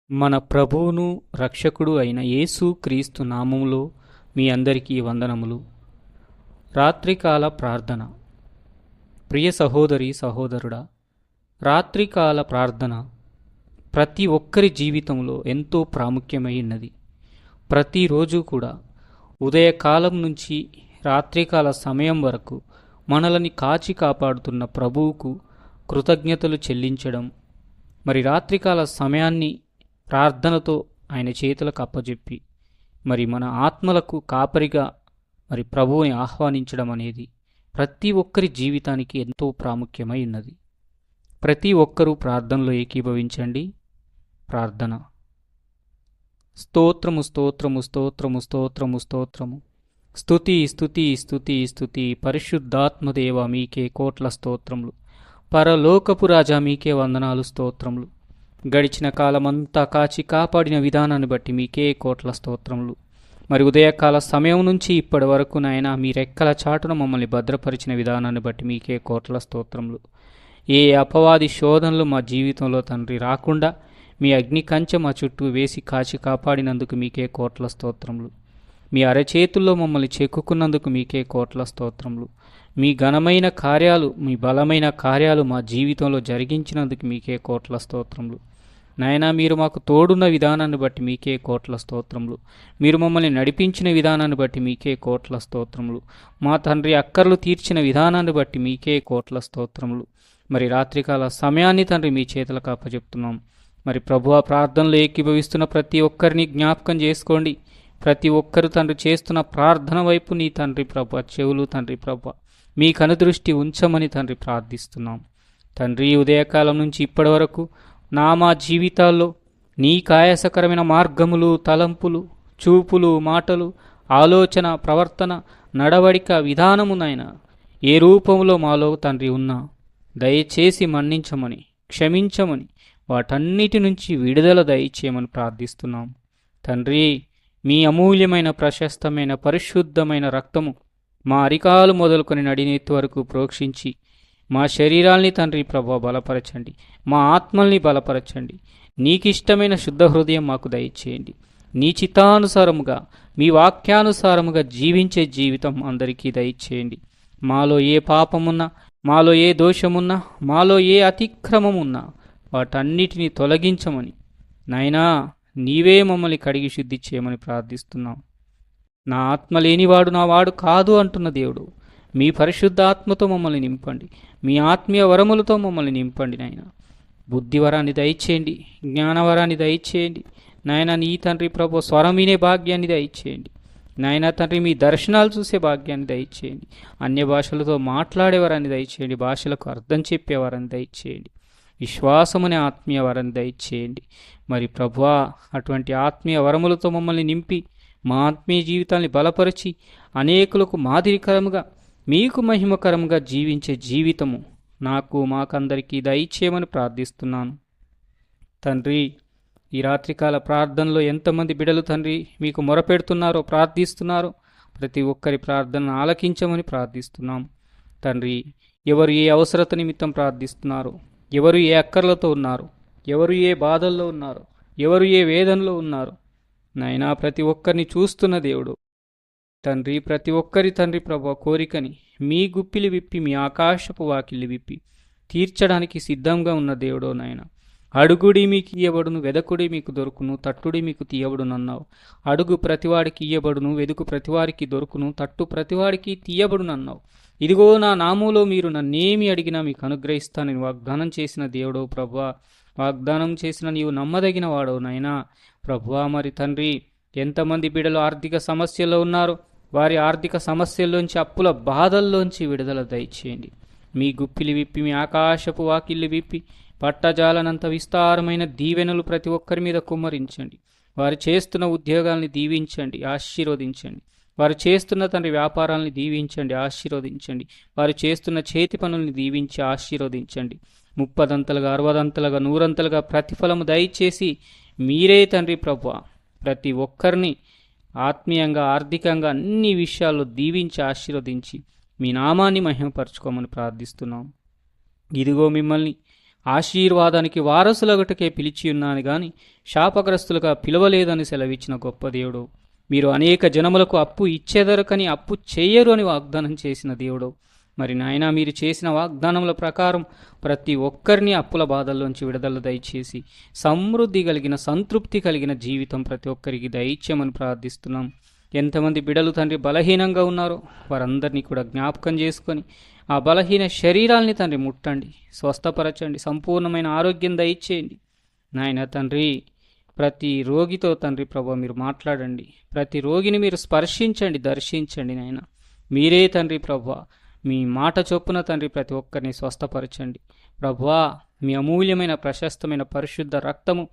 మన ప్రభువును రక్షకుడు అయిన యేసు క్రీస్తు నామములో మీ అందరికీ వందనములు. రాత్రికాల ప్రార్థన. ప్రియ సహోదరి సహోదరుడా, రాత్రికాల ప్రార్థన ప్రతి ఒక్కరి జీవితంలో ఎంతో ప్రాముఖ్యమైనది. ప్రతిరోజు కూడా ఉదయకాలం నుంచి రాత్రికాల సమయం వరకు మనల్ని కాచి కాపాడుతున్న ప్రభువుకు కృతజ్ఞతలు చెల్లించడం, మరి రాత్రికాల సమయాన్ని ప్రార్థనతో ఆయన చేతులకు అప్పజెప్పి మరి మన ఆత్మలకు కాపరిగా మరి ప్రభువుని ఆహ్వానించడం అనేది ప్రతి ఒక్కరి జీవితానికి ఎంతో ప్రాముఖ్యమై ఉన్నది. ప్రతి ఒక్కరూ ప్రార్థనలో ఏకీభవించండి. ప్రార్థన. స్తోత్రము స్తోత్రము స్తోత్రము స్తోత్రము స్తోత్రము. స్తుతి స్తుతి స్తుతి స్తుతి. పరిశుద్ధాత్మదేవ మీకే కోట్ల స్తోత్రములు. పరలోకపు రాజా మీకే వందనాలు స్తోత్రములు. గడిచిన కాలమంతా కాచి కాపాడిన విధానాన్ని బట్టి మీకే కోట్ల స్తోత్రములు. మరి ఉదయకాల సమయం నుంచి ఇప్పటి వరకు నాయన మీ రెక్కల చాటున మమ్మల్ని భద్రపరిచిన విధానాన్ని బట్టి మీకే కోట్ల స్తోత్రములు. ఏ అపవాది శోధనలు మా జీవితంలో తండ్రి రాకుండా మీ అగ్ని కంచె మా చుట్టూ వేసి కాచి కాపాడినందుకు మీకే కోట్ల స్తోత్రములు. మీ అరచేతుల్లో మమ్మల్ని చెక్కుకున్నందుకు మీకే కోట్ల స్తోత్రములు. మీ ఘనమైన కార్యాలు, మీ బలమైన కార్యాలు మా జీవితంలో జరిగించినందుకు మీకే కోట్ల స్తోత్రములు. నాయనా, మీరు మాకు తోడున్న విధానాన్ని బట్టి మీకే కోట్ల స్తోత్రములు. మీరు మమ్మల్ని నడిపించిన విధానాన్ని బట్టి మీకే కోట్ల స్తోత్రములు. మా తండ్రి అక్కర్లు తీర్చిన విధానాన్ని బట్టి మీకే కోట్ల స్తోత్రములు. మరి రాత్రికాల సమయాన్ని తండ్రి మీ చేతులకు అప్పచెప్తున్నాం. మరి ప్రభువా, ప్రార్థనలో ఏకీభవిస్తున్న ప్రతి ఒక్కరిని జ్ఞాపకం చేసుకోండి. ప్రతి ఒక్కరు తండ్రి చేస్తున్న ప్రార్థన వైపు నీ తండ్రి ప్రభ చెవులు తండ్రి ప్రభ మీ కనుదృష్టి ఉంచమని తండ్రి ప్రార్థిస్తున్నాం. తండ్రి, ఉదయకాలం నుంచి ఇప్పటి వరకు మా జీవితాల్లో నీ కాయాసకరమైన మార్గములు, తలంపులు, చూపులు, మాటలు, ఆలోచన, ప్రవర్తన, నడవడిక, విధానమునైనా ఏ రూపంలో మాలో తండ్రి ఉన్నా దయచేసి మన్నించమని, క్షమించమని, వాటన్నిటి నుంచి విడుదల దయచేయమని ప్రార్థిస్తున్నాం. తండ్రి, మీ అమూల్యమైన ప్రశస్తమైన పరిశుద్ధమైన రక్తము మా అరికాలు మొదలుకొని నడినెత్తి వరకు ప్రోక్షించి మా శరీరాల్ని తండ్రి ప్రభు బలపరచండి. మా ఆత్మల్ని బలపరచండి. నీకిష్టమైన శుద్ధ హృదయం మాకు దయచేయండి. నీ చిత్తానుసారముగా, మీ వాక్యానుసారముగా జీవించే జీవితం అందరికీ దయచేయండి. మాలో ఏ పాపమున్నా, మాలో ఏ దోషమున్నా, మాలో ఏ అతిక్రమమున్నా వాటన్నిటినీ తొలగించమని నాయనా నీవే మమ్మల్ని కడిగి శుద్ధి చేయమని ప్రార్థిస్తున్నాం. నా ఆత్మ లేనివాడు నా వాడు కాదు అంటున్న దేవుడు, మీ పరిశుద్ధాత్మతో మమ్మల్ని నింపండి. మీ ఆత్మీయ వరములతో మమ్మల్ని నింపండి. నాయన బుద్ధివరాన్ని దయచేయండి, జ్ఞానవరాన్ని దయచేయండి. నాయన నీ తండ్రి ప్రభు స్వరం వినే భాగ్యాన్ని దయచేయండి. నాయన తండ్రి, మీ దర్శనాలు చూసే భాగ్యాన్ని దయచేయండి. అన్య భాషలతో మాట్లాడేవారాన్ని దయచేయండి. భాషలకు అర్థం చెప్పేవారని దయచేయండి. విశ్వాసమునే ఆత్మీయ వరాన్ని దయచేయండి. మరి ప్రభువా, అటువంటి ఆత్మీయ వరములతో మమ్మల్ని నింపి మా ఆత్మీయ జీవితాన్ని బలపరిచి అనేకులకు మాదిరికరముగా, మీకు మహిమకరంగా జీవించే జీవితము నాకు, మాకందరికీ దయచేయమని ప్రార్థిస్తున్నాను. తండ్రి, ఈ రాత్రికాల ప్రార్థనలో ఎంతమంది బిడలు తండ్రి మీకు మొరపెడుతున్నారో, ప్రార్థిస్తున్నారో ప్రతి ఒక్కరి ప్రార్థనను ఆలకించమని ప్రార్థిస్తున్నాం. తండ్రి, ఎవరు ఏ అవసరత నిమిత్తం ప్రార్థిస్తున్నారో, ఎవరు ఏ అక్కర్లతో ఉన్నారు, ఎవరు ఏ బాధల్లో ఉన్నారు, ఎవరు ఏ వేదనలో ఉన్నారు, నాయనా ప్రతి ఒక్కరిని చూస్తున్న దేవుడు తండ్రి, ప్రతి ఒక్కరి తండ్రి ప్రభు కోరికని మీ గుప్పిలి విప్పి, మీ ఆకాశపు వాకిలి విప్పి తీర్చడానికి సిద్ధంగా ఉన్న దేవుడో నాయన. అడుగుడి మీకు ఇయ్యబడును, వెదకుడి మీకు దొరుకును, తట్టుడి మీకు తీయబడునన్నావు. అడుగు ప్రతివాడికి ఇయ్యబడును, వెదుకు ప్రతివారికి దొరుకును, తట్టు ప్రతివాడికి తీయబడునన్నావు. ఇదిగో నా నామములో మీరు నన్నేమి అడిగినా మీకు అనుగ్రహిస్తానని వాగ్దానం చేసిన దేవుడో ప్రభువా, వాగ్దానం చేసిన నీవు నమ్మదగిన వాడవు నాయనా. ప్రభువా, మరి తండ్రి, ఎంతమంది బిడ్డలు ఆర్థిక సమస్యల్లో ఉన్నారో వారి ఆర్థిక సమస్యల్లోంచి, అప్పుల బాధల్లోంచి విడుదల దయచేయండి. మీ గుప్పిలి విప్పి, మీ ఆకాశపు వాకిళ్ళు విప్పి పట్టజాలనంత విస్తారమైన దీవెనలు ప్రతి ఒక్కరి మీద కుమ్మరించండి. వారు చేస్తున్న ఉద్యోగాల్ని దీవించండి, ఆశీర్వదించండి. వారు చేస్తున్న తండ్రి వ్యాపారాలని దీవించండి, ఆశీర్వదించండి. వారు చేస్తున్న చేతి పనుల్ని దీవించి ఆశీర్వదించండి. 30దంతలుగా, 60దంతలుగా, 100ంతలుగా ప్రతిఫలము దయచేసి మీరే తండ్రి ప్రభువా ప్రతి ఒక్కరిని ఆత్మీయంగా, ఆర్థికంగా అన్ని విషయాల్లో దీవించి ఆశీర్వదించి మీ నామాన్ని మహిమపరచుకోమని ప్రార్థిస్తున్నాం. ఇదిగో మిమ్మల్ని ఆశీర్వాదానికి వారసులగటకే పిలిచి ఉన్నాను గాని శాపగ్రస్తులుగా పిలవలేదని సెలవిచ్చిన గొప్ప దేవుడు. మీరు అనేక జనములకు అప్పు ఇచ్చేదరకని అప్పు చేయరు అని వాగ్దానం చేసిన దేవుడు. మరి నాయనా, మీరు చేసిన వాగ్దానముల ప్రకారం ప్రతి ఒక్కరిని అప్పుల బాధల్లోంచి విడుదల దయచేసి సమృద్ధి కలిగిన, సంతృప్తి కలిగిన జీవితం ప్రతి ఒక్కరికి దయచేయమని ప్రార్థిస్తున్నాం. ఎంతమంది బిడలు తండ్రి బలహీనంగా ఉన్నారో వారందరినీ కూడా జ్ఞాపకం చేసుకొని ఆ బలహీన శరీరాల్ని తండ్రి ముట్టండి, స్వస్థపరచండి, సంపూర్ణమైన ఆరోగ్యం దయచేయండి. నాయన తండ్రి, ప్రతి రోగితో తండ్రి ప్రభు మీరు మాట్లాడండి, ప్రతి రోగిని మీరు స్పర్శించండి, దర్శించండి. నాయన మీరే తండ్రి ప్రభు మీ మాట చొప్పున తండ్రి ప్రతి ఒక్కరిని స్వస్థపరచండి. ప్రభువా, మీ అమూల్యమైన ప్రశస్తమైన పరిశుద్ధ రక్తము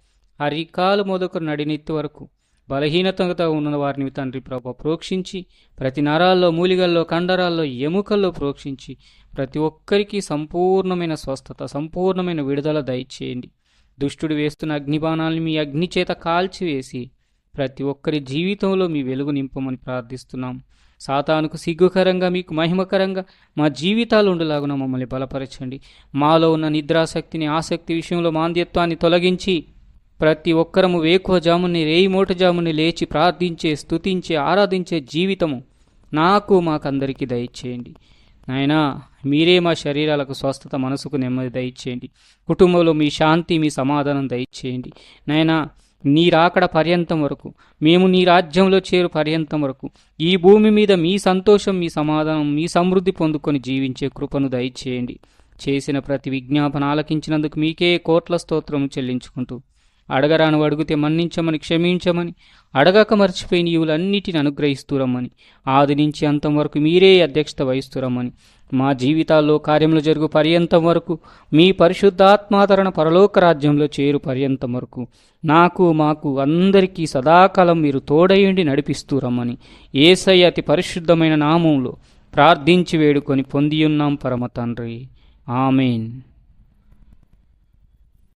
అరికాలు మొదకు నడినెత్తి వరకు బలహీనతతో ఉన్న వారిని తండ్రి ప్రభు ప్రోక్షించి ప్రతి నరాల్లో, మూలిగల్లో, కండరాల్లో, ఎముకల్లో ప్రోక్షించి ప్రతి ఒక్కరికి సంపూర్ణమైన స్వస్థత, సంపూర్ణమైన విడుదల దయచేయండి. దుష్టుడు వేస్తున్న అగ్నిబాణాలను మీ అగ్ని చేత కాల్చివేసి ప్రతి ఒక్కరి జీవితంలో మీ వెలుగు నింపమని ప్రార్థిస్తున్నాం. సాతానుకు సిగ్గుకరంగా, మీకు మహిమకరంగా మా జీవితాలు ఉండేలాగున మమ్మల్ని బలపరచండి. మాలో ఉన్న నిద్రాశక్తిని, ఆసక్తి విషయంలో మాంద్యత్వాన్ని తొలగించి ప్రతి ఒక్కరము వేకువజాముని, రేయిమోటజాముని లేచి ప్రార్థించే, స్తుతించే, ఆరాధించే జీవితము మాకందరికీ దయచేయండి. నాయనా, మీరే మా శరీరాలకు స్వస్థత, మనసుకు నెమ్మది దయచేయండి. కుటుంబంలో మీ శాంతి, మీ సమాధానం దయచేయండి. నాయనా, నీ రాకడ పర్యంతం వరకు, మేము నీ రాజ్యంలో చేరు పర్యంతం వరకు ఈ భూమి మీద మీ సంతోషం, మీ సమాధానం, మీ సమృద్ధి పొందుకొని జీవించే కృపను దయచేయండి. చేసిన ప్రతి విజ్ఞాపన ఆలకించినందుకు మీకే కోట్ల స్తోత్రము చెల్లించుకుంటూ, అడగరాను అడిగితే మన్నించమని, క్షమించమని, అడగక మర్చిపోయిన ఈవులన్నిటిని అనుగ్రహిస్తూరమ్మని, ఆది నుంచి అంతం వరకు మీరే అధ్యక్షత వహిస్తూరమ్మని, మా జీవితాల్లో కార్యములు జరుగు పర్యంతం వరకు, మీ పరిశుద్ధాత్మాదరణ పరలోక రాజ్యంలో చేరు పర్యంతం వరకు మాకు అందరికీ సదాకాలం మీరు తోడయండి, నడిపిస్తూరమ్మని యేసయ్య అతి పరిశుద్ధమైన నామంలో ప్రార్థించి వేడుకొని పొందియున్నాం పరమ తండ్రి. ఆమెన్.